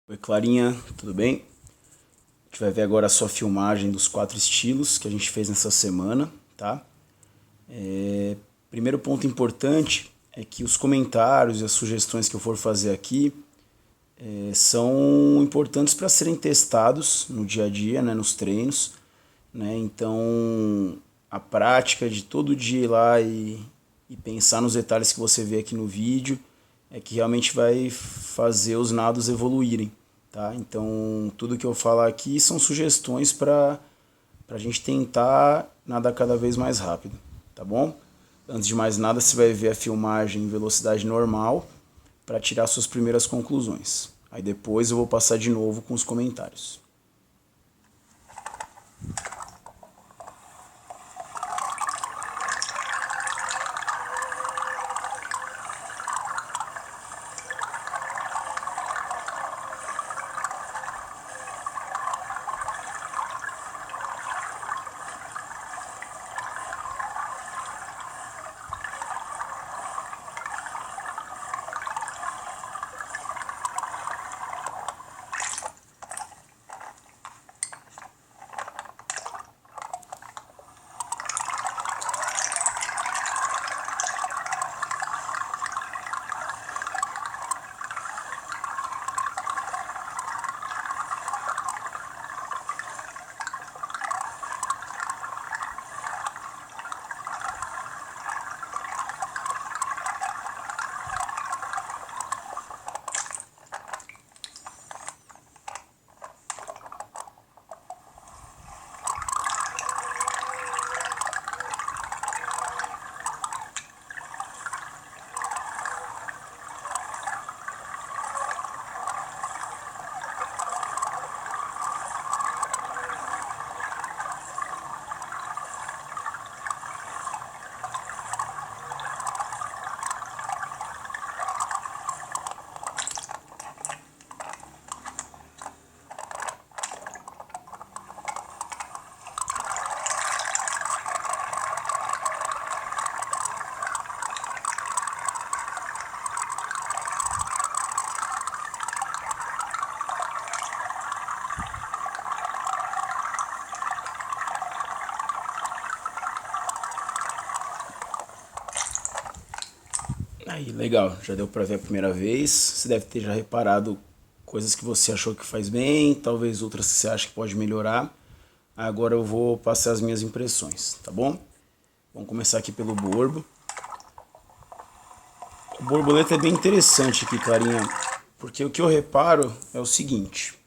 Oi, Clarinha, tudo bem? A gente vai ver agora a sua filmagem dos 4 estilos que a gente fez nessa semana, tá? Primeiro ponto importante é que os comentários e as sugestões que eu for fazer aqui são importantes para serem testados no dia a dia, né, nos treinos, né? Então, a prática de todo dia ir lá e pensar nos detalhes que você vê aqui no vídeo é que realmente vai fazer os nados evoluírem, tá? Então, tudo que eu falar aqui são sugestões para a gente tentar nadar cada vez mais rápido, tá bom? Antes de mais nada, você vai ver a filmagem em velocidade normal para tirar suas primeiras conclusões. Aí depois eu vou passar de novo com os comentários. Aí, legal, já deu pra ver a primeira vez. Você deve ter já reparado coisas que você achou que faz bem, talvez outras que você acha que pode melhorar. Agora eu vou passar as minhas impressões, tá bom? Vamos começar aqui pelo borbo. O borboleta é bem interessante aqui, Clarinha, porque o que eu reparo é o seguinte: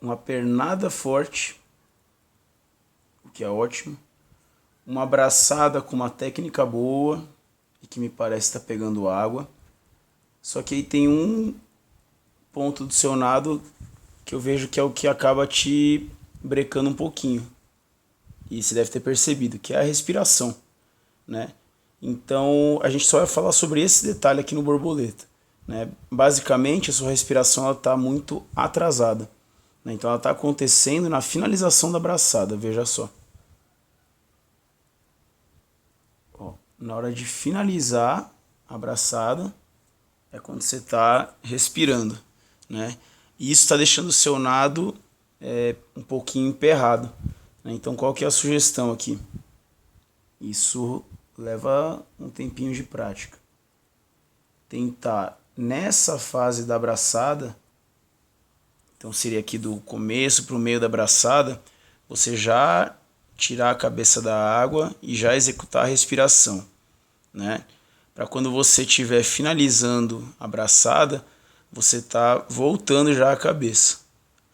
uma pernada forte, o que é ótimo, uma abraçada com uma técnica boa e que me parece estar pegando água. Só que aí tem um ponto do seu nado que eu vejo que é o que acaba te brecando um pouquinho. E você deve ter percebido, que é a respiração, né? Então, a gente só vai falar sobre esse detalhe aqui no borboleta, né? Basicamente, a sua respiração está muito atrasada, né? Então, ela está acontecendo na finalização da braçada, veja só. Ó, na hora de finalizar a braçada, é quando você está respirando, né? E isso está deixando o seu nado um pouquinho emperrado, né? Então, qual que é a sugestão aqui? Isso leva um tempinho de prática. Tentar nessa fase da braçada, então seria aqui do começo para o meio da braçada, você já tirar a cabeça da água e já executar a respiração, né? Para quando você estiver finalizando a braçada, você tá voltando já a cabeça.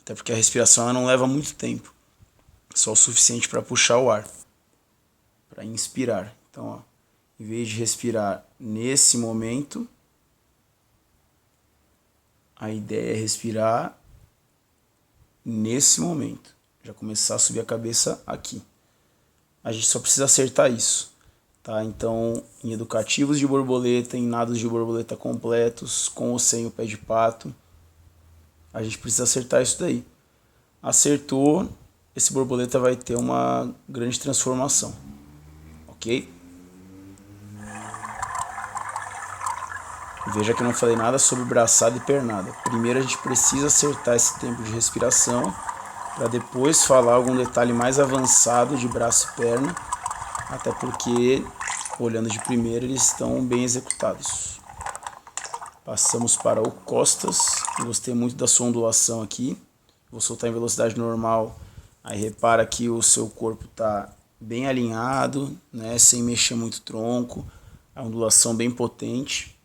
Até porque a respiração ela não leva muito tempo, só o suficiente para puxar o ar, para inspirar. Então, ó, em vez de respirar nesse momento, a ideia é respirar nesse momento. Já começar a subir a cabeça aqui. A gente só precisa acertar isso, tá? Então, em educativos de borboleta, em nados de borboleta completos, com ou sem o pé de pato, a gente precisa acertar isso daí. Acertou, esse borboleta vai ter uma grande transformação, ok? Veja que eu não falei nada sobre braçada e pernada. Primeiro a gente precisa acertar esse tempo de respiração para depois falar algum detalhe mais avançado de braço e perna, até porque, olhando de primeira, eles estão bem executados. Passamos para o costas. Gostei muito da sua ondulação aqui. Vou soltar em velocidade normal. Aí repara que o seu corpo está bem alinhado, né, sem mexer muito o tronco. A ondulação bem potente.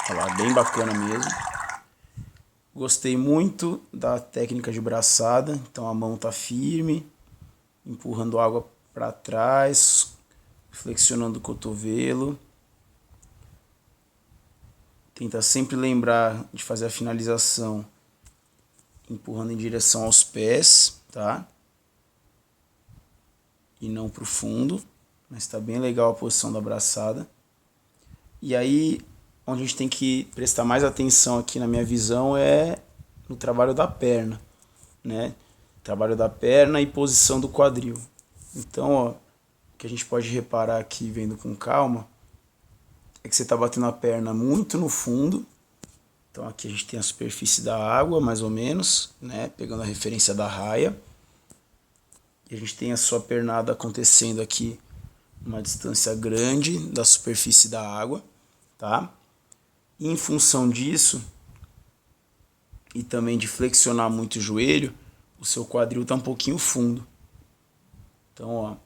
Olha lá, bem bacana mesmo. Gostei muito da técnica de braçada. Então a mão está firme, empurrando água para trás, flexionando o cotovelo. Tenta sempre lembrar de fazer a finalização empurrando em direção aos pés, tá? E não para o fundo, mas está bem legal a posição da braçada. E aí, onde a gente tem que prestar mais atenção aqui na minha visão é no trabalho da perna, né? Trabalho da perna e posição do quadril. Então, ó, o que a gente pode reparar aqui, vendo com calma, é que você está batendo a perna muito no fundo. Então aqui a gente tem a superfície da água, mais ou menos, né? Pegando a referência da raia. E a gente tem a sua pernada acontecendo aqui uma distância grande da superfície da água, tá? E em função disso, e também de flexionar muito o joelho, o seu quadril está um pouquinho fundo. Então, ó,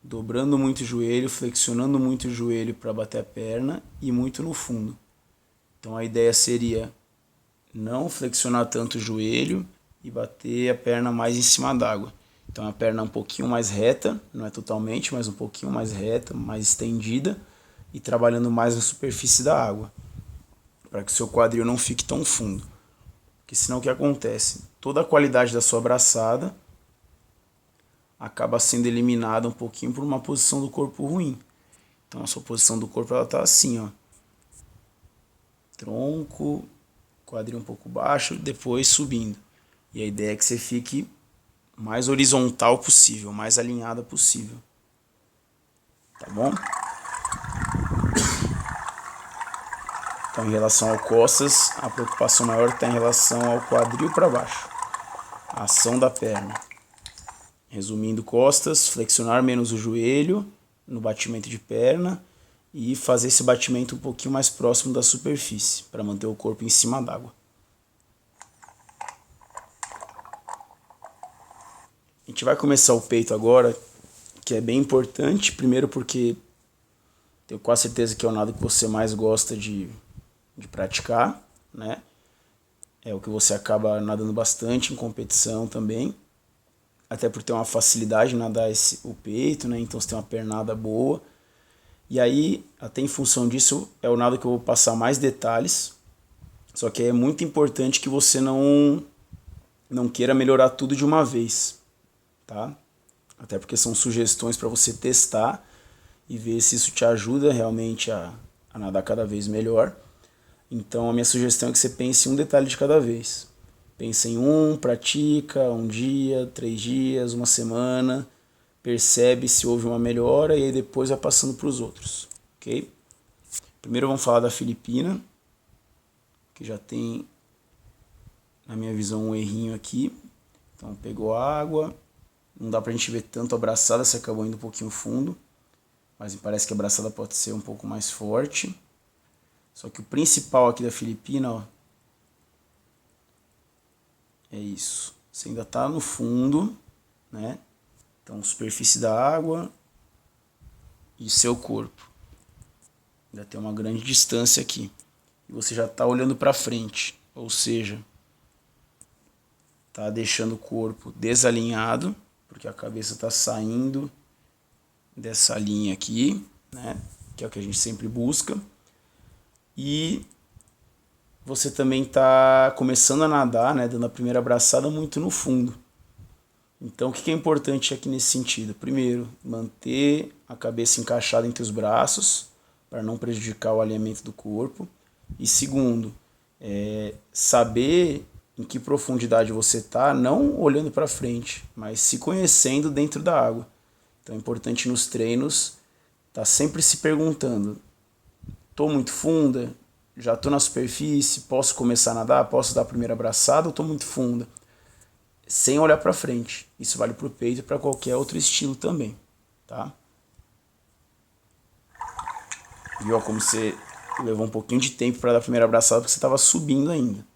dobrando muito o joelho, flexionando muito o joelho para bater a perna e muito no fundo. Então a ideia seria não flexionar tanto o joelho e bater a perna mais em cima d'água. Então a perna um pouquinho mais reta, não é totalmente, mas um pouquinho mais reta, mais estendida e trabalhando mais na superfície da água, para que o seu quadril não fique tão fundo. Porque senão o que acontece? Toda a qualidade da sua braçada acaba sendo eliminada um pouquinho por uma posição do corpo ruim. Então a sua posição do corpo ela tá assim, ó. Tronco, quadril um pouco baixo, depois subindo. E a ideia é que você fique mais horizontal possível, mais alinhada possível. Tá bom? Então, em relação ao costas, a preocupação maior está em relação ao quadril para baixo. A ação da perna. Resumindo, costas, flexionar menos o joelho no batimento de perna e fazer esse batimento um pouquinho mais próximo da superfície, para manter o corpo em cima d'água. A gente vai começar o peito agora, que é bem importante, primeiro porque tenho quase certeza que é o nado que você mais gosta de praticar, né? É o que você acaba nadando bastante em competição também, até por ter uma facilidade em nadar o peito, né? Então você tem uma pernada boa. E aí, até em função disso, é o nado que eu vou passar mais detalhes. Só que é muito importante que você não queira melhorar tudo de uma vez, tá? Até porque são sugestões para você testar e ver se isso te ajuda realmente a nadar cada vez melhor. Então a minha sugestão é que você pense em um detalhe de cada vez. Pensa em pratica, um dia, 3 dias, uma semana, percebe se houve uma melhora e aí depois vai passando para os outros, ok? Primeiro vamos falar da Filipina, que já tem, na minha visão, um errinho aqui. Então pegou água, não dá pra gente ver tanto a braçada, você acabou indo um pouquinho fundo, mas me parece que a braçada pode ser um pouco mais forte. Só que o principal aqui da Filipina, ó, é isso. Você ainda tá no fundo, né? Então, superfície da água e seu corpo. Ainda tem uma grande distância aqui. E você já tá olhando para frente, ou seja, tá deixando o corpo desalinhado, porque a cabeça tá saindo dessa linha aqui, né? Que é o que a gente sempre busca. E você também está começando a nadar, né, dando a primeira braçada muito no fundo. Então o que é importante aqui nesse sentido? Primeiro, manter a cabeça encaixada entre os braços, para não prejudicar o alinhamento do corpo. E segundo, saber em que profundidade você está, não olhando para frente, mas se conhecendo dentro da água. Então é importante nos treinos estar sempre se perguntando: tô muito funda, já tô na superfície, posso começar a nadar, posso dar a primeira abraçada ou tô muito funda? Sem olhar para frente. Isso vale para o peito e para qualquer outro estilo também, tá? Viu como você levou um pouquinho de tempo para dar a primeira abraçada porque você estava subindo ainda.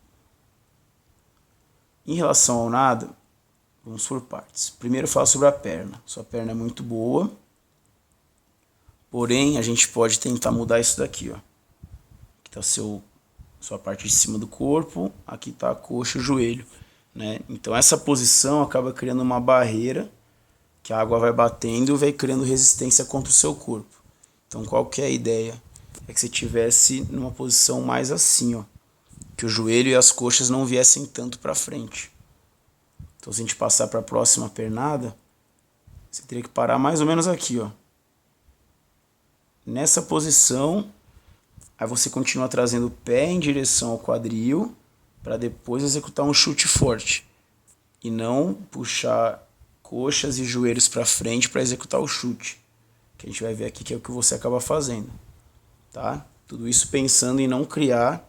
Em relação ao nado, vamos por partes. Primeiro falar sobre a perna. Sua perna é muito boa, porém a gente pode tentar mudar isso daqui, ó. Aqui está sua parte de cima do corpo, aqui está a coxa e o joelho, né? Então essa posição acaba criando uma barreira que a água vai batendo e vai criando resistência contra o seu corpo. Então qual que é a ideia? É que você estivesse numa posição mais assim, ó, que o joelho e as coxas não viessem tanto para frente. Então se a gente passar para a próxima pernada, você teria que parar mais ou menos aqui, ó. Nessa posição, aí você continua trazendo o pé em direção ao quadril para depois executar um chute forte e não puxar coxas e joelhos para frente para executar o chute, que a gente vai ver aqui que é o que você acaba fazendo, tá? Tudo isso pensando em não criar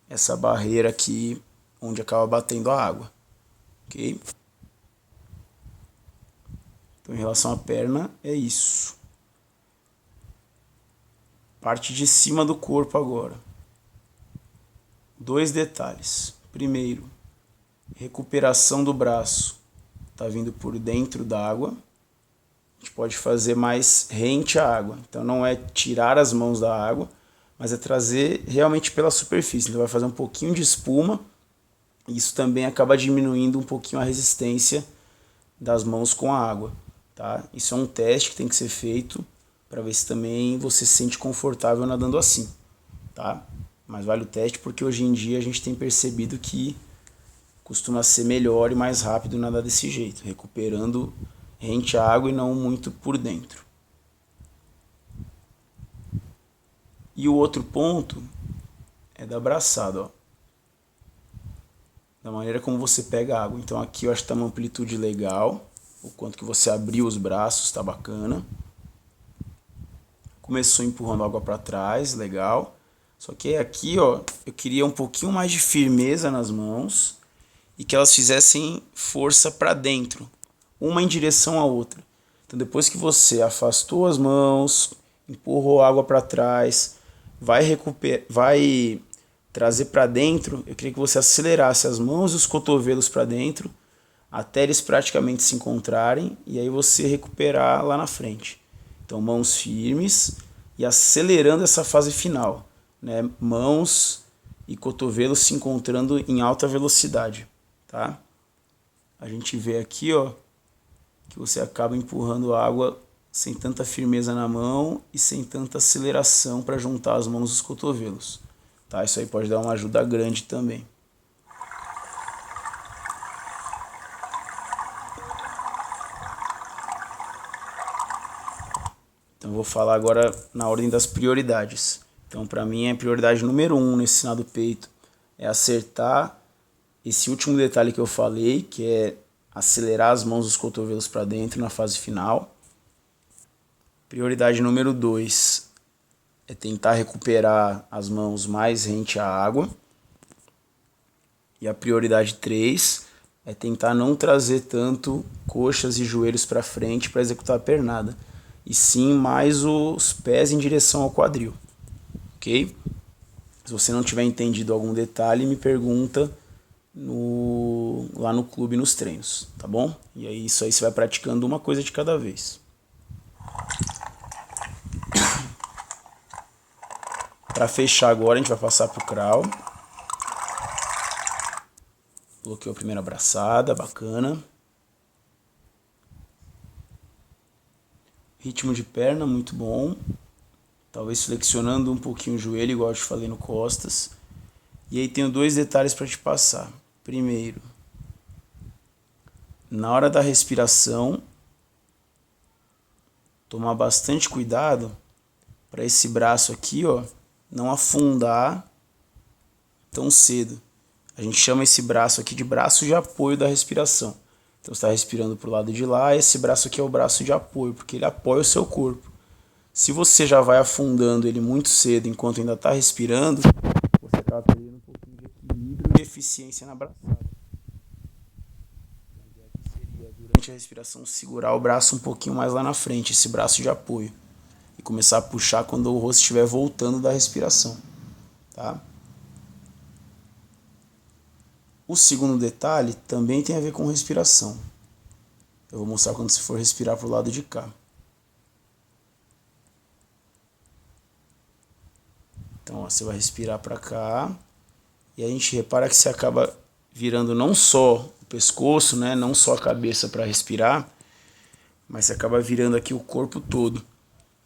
essa barreira aqui onde acaba batendo a água, ok? Então, em relação à perna, é isso. Parte de cima do corpo agora. 2 detalhes. Primeiro, recuperação do braço. Está vindo por dentro da água. A gente pode fazer mais rente à água. Então não é tirar as mãos da água, mas é trazer realmente pela superfície. Então vai fazer um pouquinho de espuma. E isso também acaba diminuindo um pouquinho a resistência das mãos com a água, tá? Isso é um teste que tem que ser feito para ver se também você se sente confortável nadando assim, tá? Mas vale o teste porque hoje em dia a gente tem percebido que costuma ser melhor e mais rápido nadar desse jeito, recuperando rente à água e não muito por dentro. E o outro ponto é da braçada, ó. Da maneira como você pega a água. Então aqui eu acho que está uma amplitude legal, o quanto que você abriu os braços, está bacana. Começou empurrando a água para trás, legal. Só que aqui, ó, eu queria um pouquinho mais de firmeza nas mãos e que elas fizessem força para dentro, uma em direção à outra. Então depois que você afastou as mãos, empurrou a água para trás, vai trazer para dentro, eu queria que você acelerasse as mãos e os cotovelos para dentro até eles praticamente se encontrarem e aí você recuperar lá na frente. Então mãos firmes e acelerando essa fase final, né? Mãos e cotovelos se encontrando em alta velocidade, tá? A gente vê aqui, ó, que você acaba empurrando a água sem tanta firmeza na mão e sem tanta aceleração para juntar as mãos nos cotovelos, tá? Isso aí pode dar uma ajuda grande também. Então vou falar agora na ordem das prioridades. Então para mim a prioridade número 1 nesse nado peito é acertar esse último detalhe que eu falei, que é acelerar as mãos dos cotovelos para dentro na fase final. Prioridade número 2 é tentar recuperar as mãos mais rente à água. E a prioridade 3 é tentar não trazer tanto coxas e joelhos para frente para executar a pernada, e sim mais os pés em direção ao quadril, ok? Se você não tiver entendido algum detalhe, me pergunta lá no clube, nos treinos, tá bom? E aí isso aí você vai praticando uma coisa de cada vez. Para fechar agora, a gente vai passar pro crawl. Bloqueou a primeira abraçada, bacana. Ritmo de perna, muito bom. Talvez flexionando um pouquinho o joelho, igual eu te falei no costas. E aí tenho 2 detalhes para te passar. Primeiro, na hora da respiração, tomar bastante cuidado para esse braço aqui, ó, não afundar tão cedo. A gente chama esse braço aqui de braço de apoio da respiração. Então você está respirando para o lado de lá, esse braço aqui é o braço de apoio, porque ele apoia o seu corpo. Se você já vai afundando ele muito cedo enquanto ainda está respirando, você acaba perdendo um pouquinho de equilíbrio e eficiência na braçada. A ideia aqui seria, durante a respiração, segurar o braço um pouquinho mais lá na frente, esse braço de apoio, e começar a puxar quando o rosto estiver voltando da respiração. Tá? O segundo detalhe também tem a ver com respiração. Eu vou mostrar quando você for respirar para o lado de cá. Então, ó, você vai respirar para cá e a gente repara que você acaba virando não só o pescoço, né, não só a cabeça para respirar, mas você acaba virando aqui o corpo todo,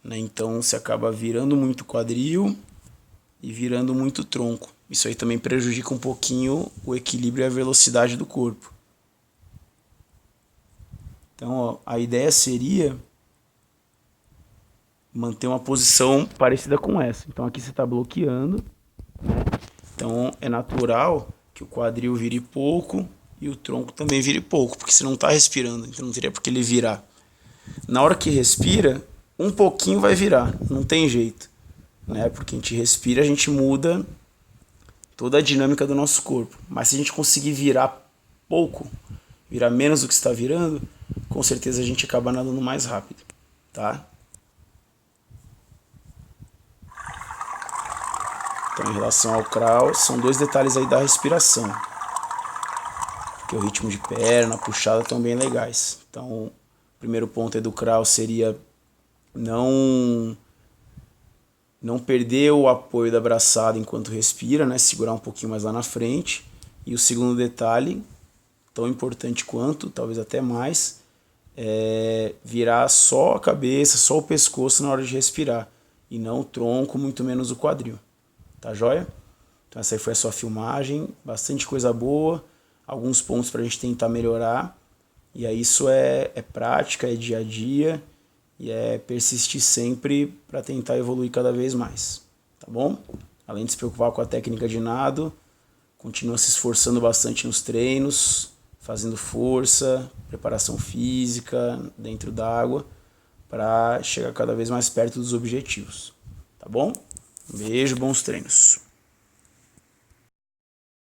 né? Então, você acaba virando muito o quadril e virando muito o tronco. Isso aí também prejudica um pouquinho o equilíbrio e a velocidade do corpo. Então, ó, a ideia seria manter uma posição parecida com essa. Então aqui você está bloqueando, né? Então é natural que o quadril vire pouco e o tronco também vire pouco, porque você não está respirando, então não teria por que ele virar. Na hora que respira, um pouquinho vai virar, não tem jeito, né? Porque a gente respira, a gente muda toda a dinâmica do nosso corpo. Mas se a gente conseguir virar pouco, virar menos do que está virando, com certeza a gente acaba nadando mais rápido, tá? Então, em relação ao crawl, são dois detalhes aí da respiração. Porque o ritmo de perna, a puxada estão bem legais. Então, o primeiro ponto aí do crawl seria não perder o apoio da braçada enquanto respira, né? Segurar um pouquinho mais lá na frente. E o segundo detalhe, tão importante quanto, talvez até mais, é virar só a cabeça, só o pescoço na hora de respirar. E não o tronco, muito menos o quadril. Tá joia? Então essa aí foi a sua filmagem, bastante coisa boa, alguns pontos para a gente tentar melhorar. E aí isso é prática, é dia a dia e é persistir sempre para tentar evoluir cada vez mais. Tá bom? Além de se preocupar com a técnica de nado, continua se esforçando bastante nos treinos, fazendo força, preparação física dentro d'água para chegar cada vez mais perto dos objetivos. Tá bom? Um beijo, bons treinos.